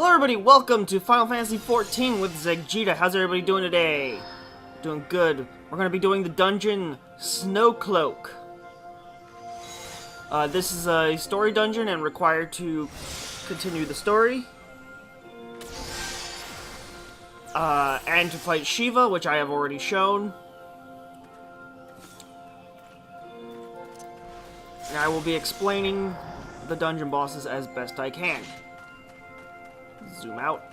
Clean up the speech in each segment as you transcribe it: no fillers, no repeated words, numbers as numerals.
Hello everybody, welcome to Final Fantasy XIV with Zegjita. How's everybody doing today? Doing good. We're going to be doing the dungeon Snowcloak. This is a story dungeon and required to continue the story. And to fight Shiva, which I have already shown. And I will be explaining the dungeon bosses as best I can. Zoom out.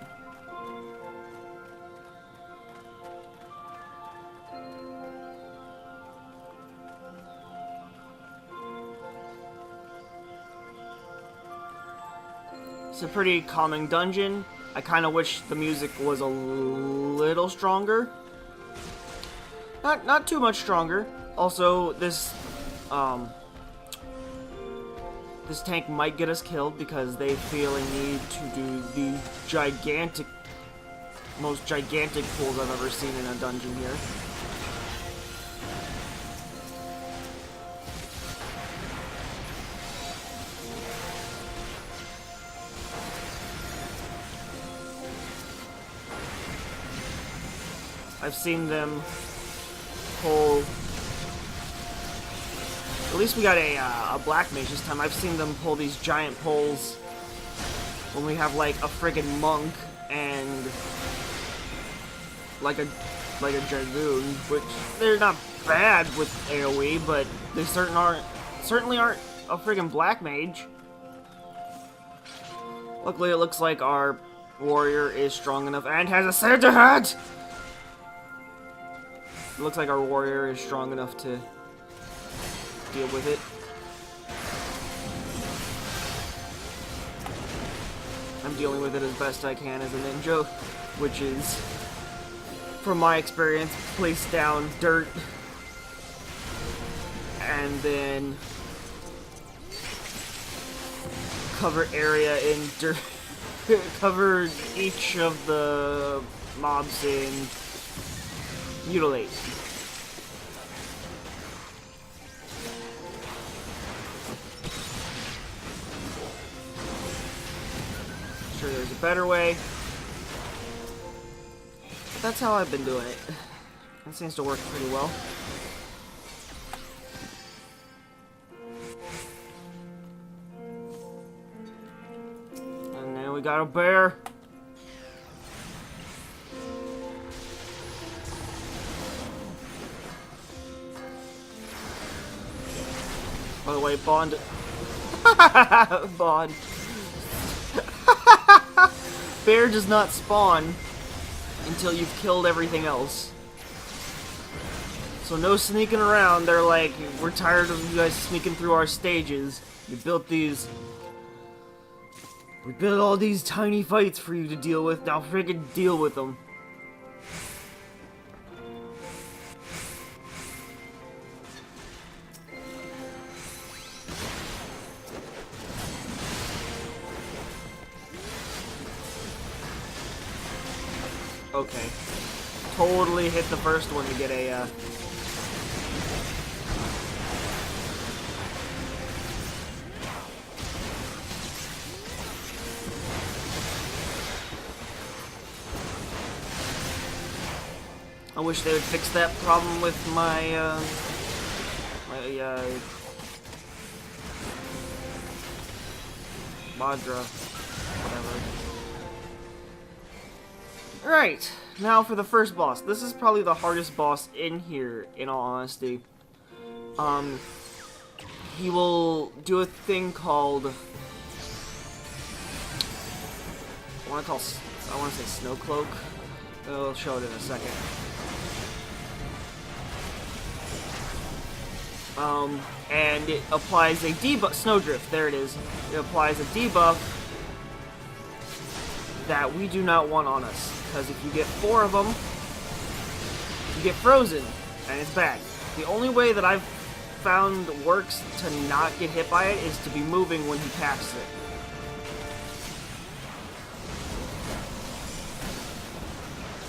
It's a pretty calming dungeon. I kind of wish the music was a little stronger. Not too much stronger. Also, this tank might get us killed because they feel a need to do the most gigantic pulls I've ever seen in a dungeon here. I've seen them pull. At least we got a black mage this time. I've seen them pull these giant poles when we have like a friggin' monk and like a dragoon, which they're not bad with AoE, but they certainly aren't a friggin' black mage. Luckily, it looks like our warrior is strong enough and has a Santa hat. It looks like our warrior is strong enough to deal with it. I'm dealing with it as best I can as a ninja, which is, from my experience, place down dirt and then cover area in dirt, cover each of the mobs in mutilate. Sure, there's a better way. But that's how I've been doing it. It seems to work pretty well. And then we got a bear. By the way, Bond. Bond. Bear does not spawn until you've killed everything else. So no sneaking around. They're like, we're tired of you guys sneaking through our stages. We built all these tiny fights for you to deal with. Now friggin' deal with them. Okay. Totally hit the first one to get a, I wish they would fix that problem with my Madra, whatever. Alright, now for the first boss. This is probably the hardest boss in here, in all honesty. He will do a thing called, I want to say Snowcloak. I'll show it in a second. And it applies a debuff, Snowdrift, there it is. It applies a debuff that we do not want on us. Because if you get 4 of them, you get frozen, and it's bad. The only way that I've found works to not get hit by it is to be moving when he casts it.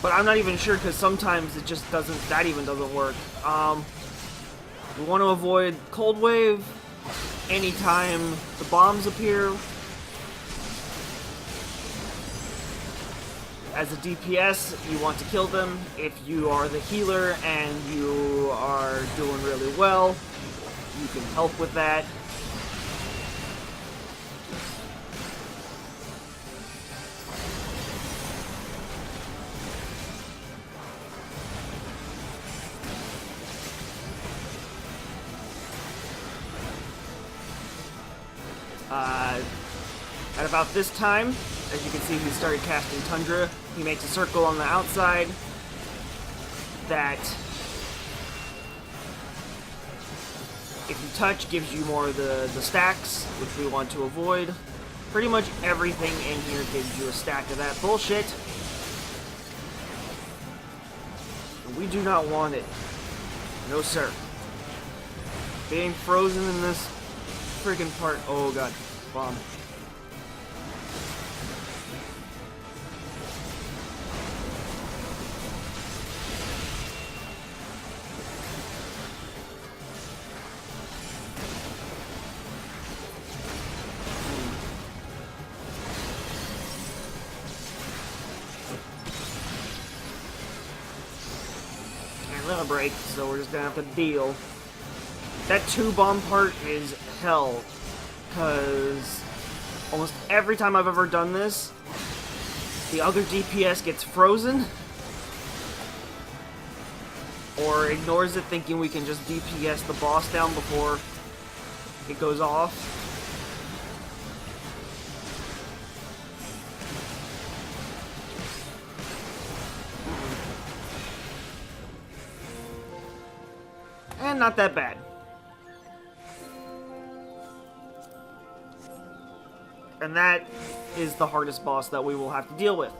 But I'm not even sure, because sometimes it just doesn't, that even doesn't work. We want to avoid Cold Wave anytime the bombs appear. As a DPS, you want to kill them. If you are the healer and you are doing really well, you can help with that. At about this time, as you can see, he started casting Tundra. He makes a circle on the outside that, if you touch, gives you more of the stacks, which we want to avoid. Pretty much everything in here gives you a stack of that bullshit. And we do not want it. No, sir. Being frozen in this friggin' part. Oh, God. Bomb. A break, so we're just gonna have to deal. That 2-bomb part is hell, because almost every time I've ever done this, the other DPS gets frozen, or ignores it thinking we can just DPS the boss down before it goes off. And not that bad. And that is the hardest boss that we will have to deal with.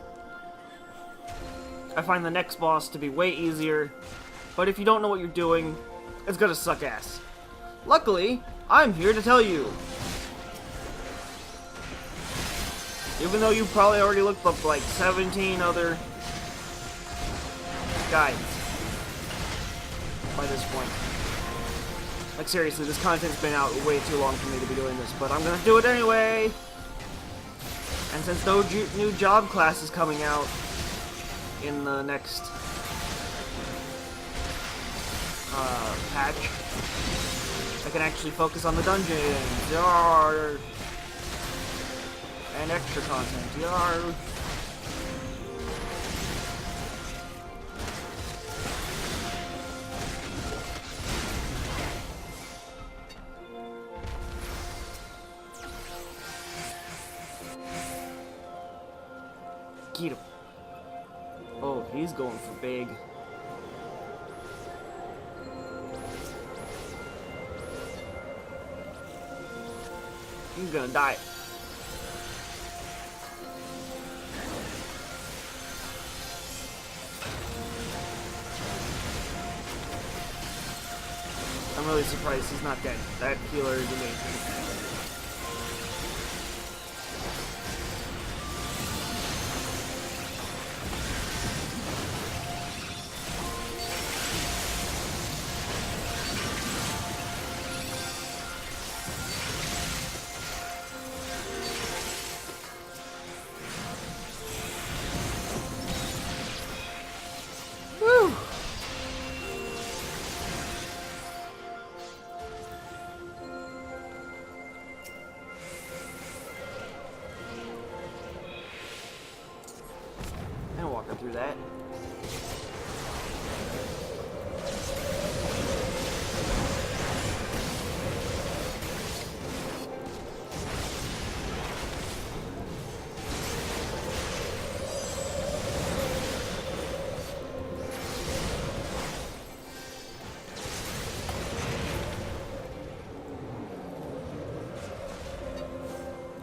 I find the next boss to be way easier, but if you don't know what you're doing, it's gonna suck ass. Luckily, I'm here to tell you. Even though you probably already looked up like 17 other guides by this point. Like, seriously, this content's been out way too long for me to be doing this, but I'm gonna do it anyway! And since no new job class is coming out in the next patch, I can actually focus on the dungeon. Yarr! And extra content. Yarr! Get him. Oh, he's going for big. He's gonna die. I'm really surprised he's not dead. That healer is amazing. Through that.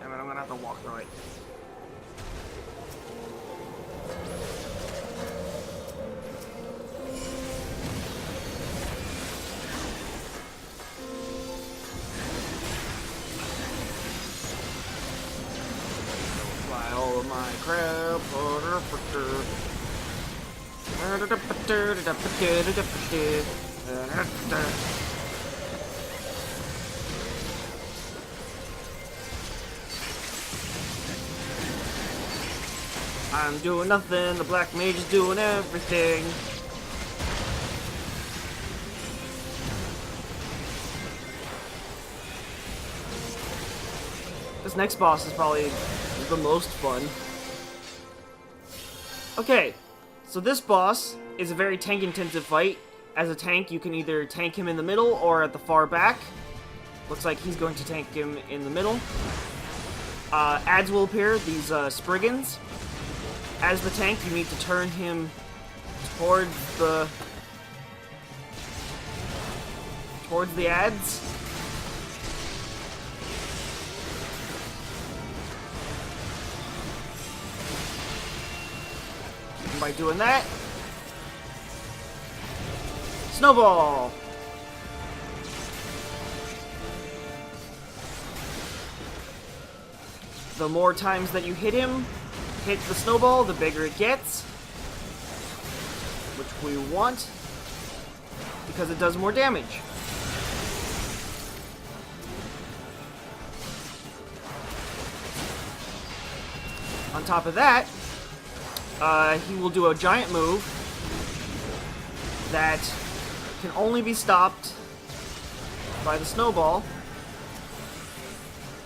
I mean, I'm gonna have to walk through it. All of my crap. I'm doing nothing, the black mage is doing everything. This next boss is probably the most fun. Okay, so this boss is a very tank-intensive fight. As a tank, you can either tank him in the middle or at the far back. Looks like he's going to tank him in the middle. Ads will appear, these Spriggans. As the tank, you need to turn him towards the ads. And by doing that, snowball. The more times that you hit the snowball, the bigger it gets. Which we want, because it does more damage. On top of that, he will do a giant move that can only be stopped by the snowball.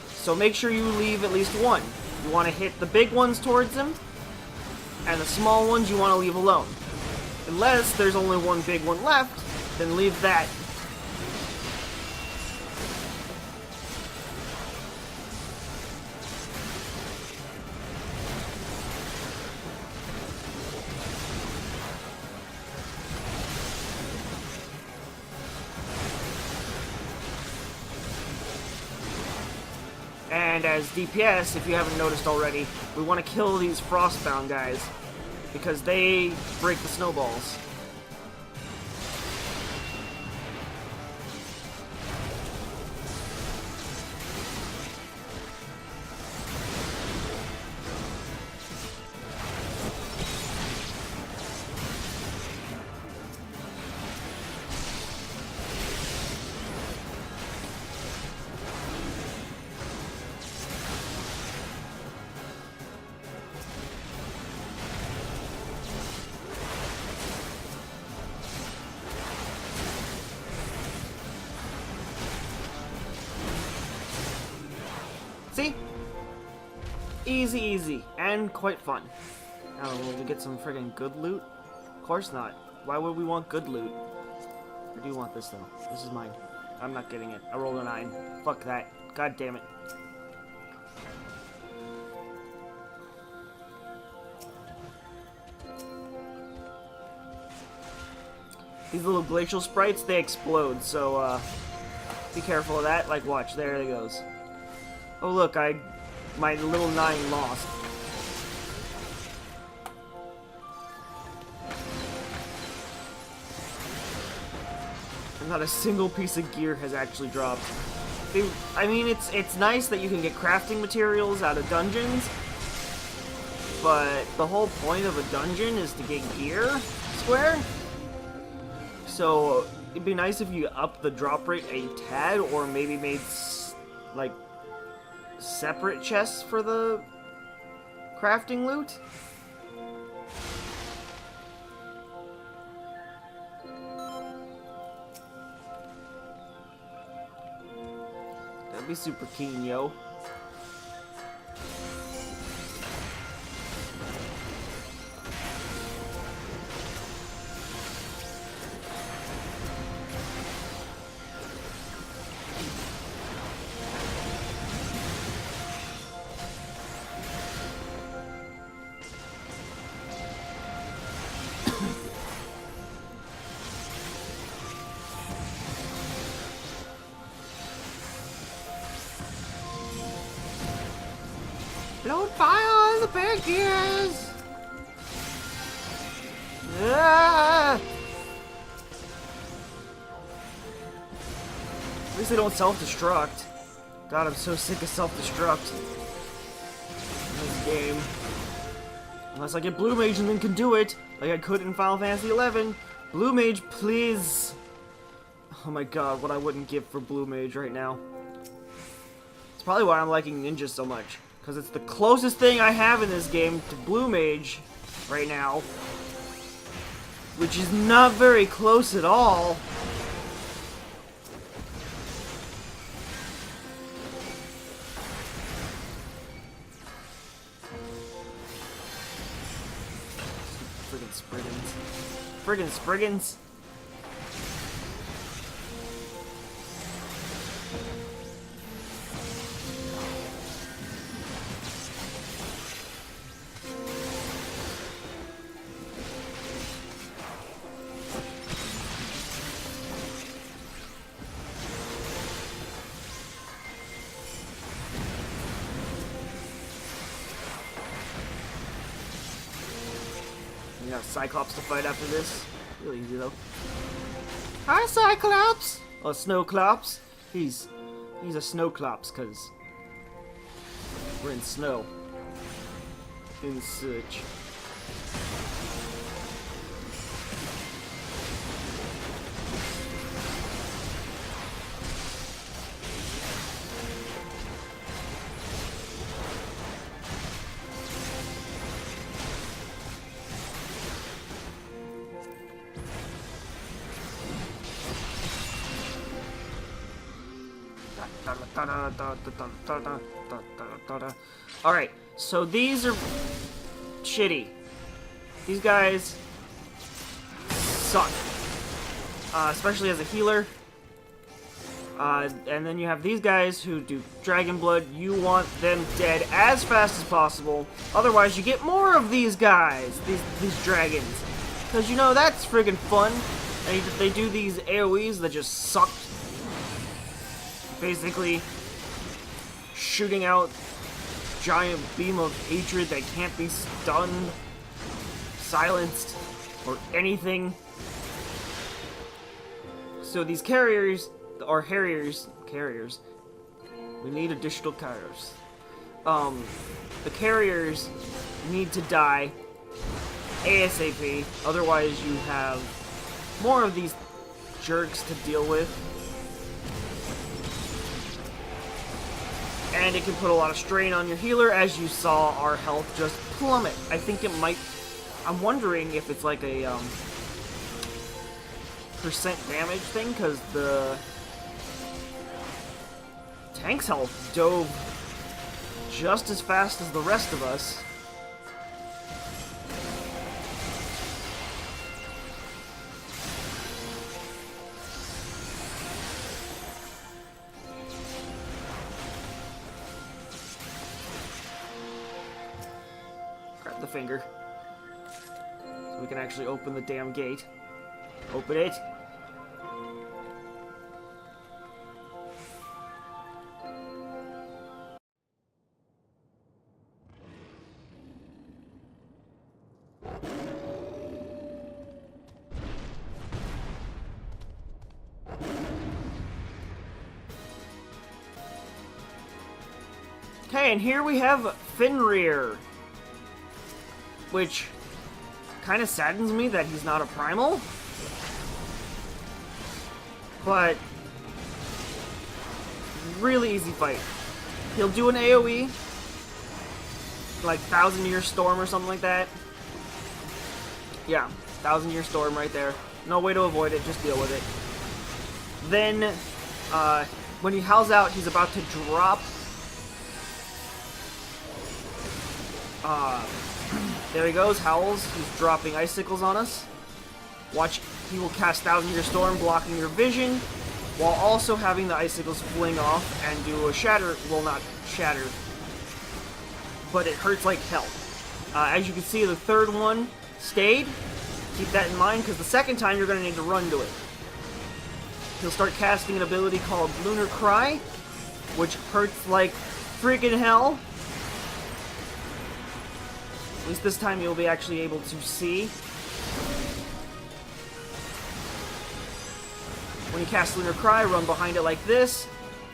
So make sure you leave at least one. You want to hit the big ones towards him, and the small ones you want to leave alone. Unless there's only one big one left, then leave that. And as DPS, if you haven't noticed already, we want to kill these frostbound guys, because they break the snowballs. See? Easy, easy, and quite fun. Now, will we get some friggin' good loot? Of course not. Why would we want good loot? Or do you want this, though? This is mine. I'm not getting it. I rolled a 9. Fuck that. God damn it. These little glacial sprites, they explode, so, be careful of that. Like, watch. There it goes. Oh look, my little 9 lost. And not a single piece of gear has actually dropped. I mean, it's nice that you can get crafting materials out of dungeons, but the whole point of a dungeon is to get gear, square? So, it'd be nice if you up the drop rate a tad, or maybe made, like, separate chests for the crafting loot. That'd be super keen, yo. Don't fire on the big gears! Ah! At least they don't self-destruct. God, I'm so sick of self-destruct in this game. Unless I get Blue Mage and then can do it, like I could in Final Fantasy XI. Blue Mage, please! Oh my god, what I wouldn't give for Blue Mage right now. It's probably why I'm liking ninjas so much. because it's the closest thing I have in this game to Blue Mage right now, which is not very close at all. Friggin' Spriggans. Friggin' Spriggans. You have Cyclops to fight after this. Real easy though. Hi, Cyclops! Oh, Snowclops. He's a Snowclops because we're in snow. In such. Alright, so these are shitty. These guys suck. Especially as a healer. And then you have these guys who do Dragon Blood. You want them dead as fast as possible. Otherwise, you get more of these guys, these dragons. Because, you know, that's friggin' fun. And they do these AoEs that just suck. Basically, shooting out giant beam of hatred that can't be stunned, silenced, or anything. So these carriers, or carriers, we need additional carriers. The carriers need to die ASAP, otherwise you have more of these jerks to deal with. And it can put a lot of strain on your healer. As you saw, our health just plummet. I think it might... I'm wondering if it's like a percent damage thing, because the tank's health dove just as fast as the rest of us. The finger. So we can actually open the damn gate. Open it. Okay, and here we have Fenrir. Which kind of saddens me that he's not a primal. But really easy fight. He'll do an AoE, like 1,000-Year Storm or something like that. Yeah, 1,000-Year Storm right there. No way to avoid it, just deal with it. Then, when he howls out, he's about to drop. There he goes, howls. He's dropping icicles on us. Watch, he will cast 1,000-Year Storm, blocking your vision, while also having the icicles fling off and do a shatter. Well, not shatter, but it hurts like hell. As you can see, the third one stayed. Keep that in mind, because the second time you're going to need to run to it. He'll start casting an ability called Lunar Cry, which hurts like freaking hell. At least this time you'll be actually able to see. When you cast Lunar Cry, run behind it like this.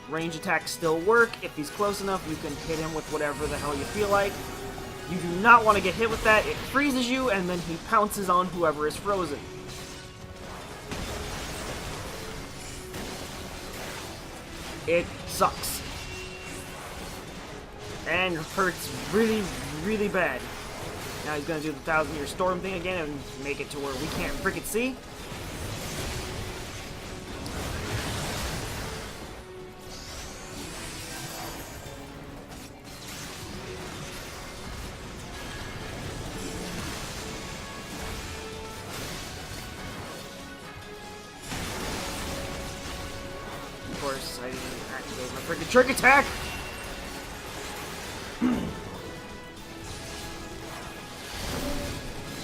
Range attacks still work. If he's close enough, you can hit him with whatever the hell you feel like. You do not want to get hit with that. It freezes you, and then he pounces on whoever is frozen. It sucks. And hurts really, really bad. Now he's gonna do the 1,000-year storm thing again and make it to where we can't freaking see. Of course, I didn't activate my freaking trick attack!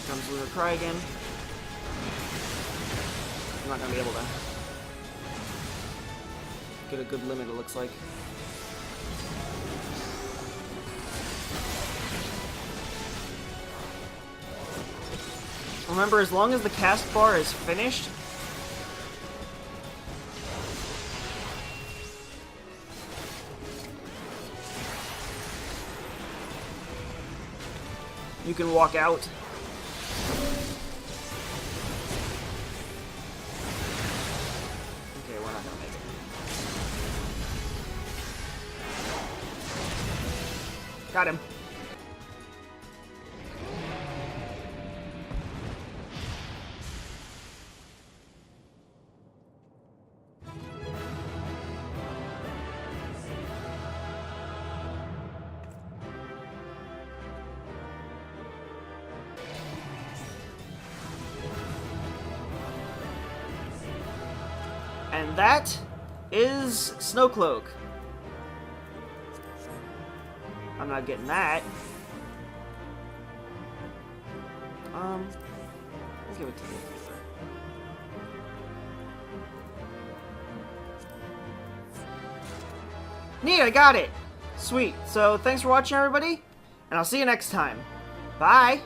Comes Lunar Cry again. I'm not gonna be able to get a good limit, it looks like. Remember, as long as the cast bar is finished, you can walk out. Okay, we're not gonna make it. Got him. And that is Snowcloak. I'm not getting that. I'll give it to you. Neat, I got it! Sweet. So, thanks for watching, everybody, and I'll see you next time. Bye!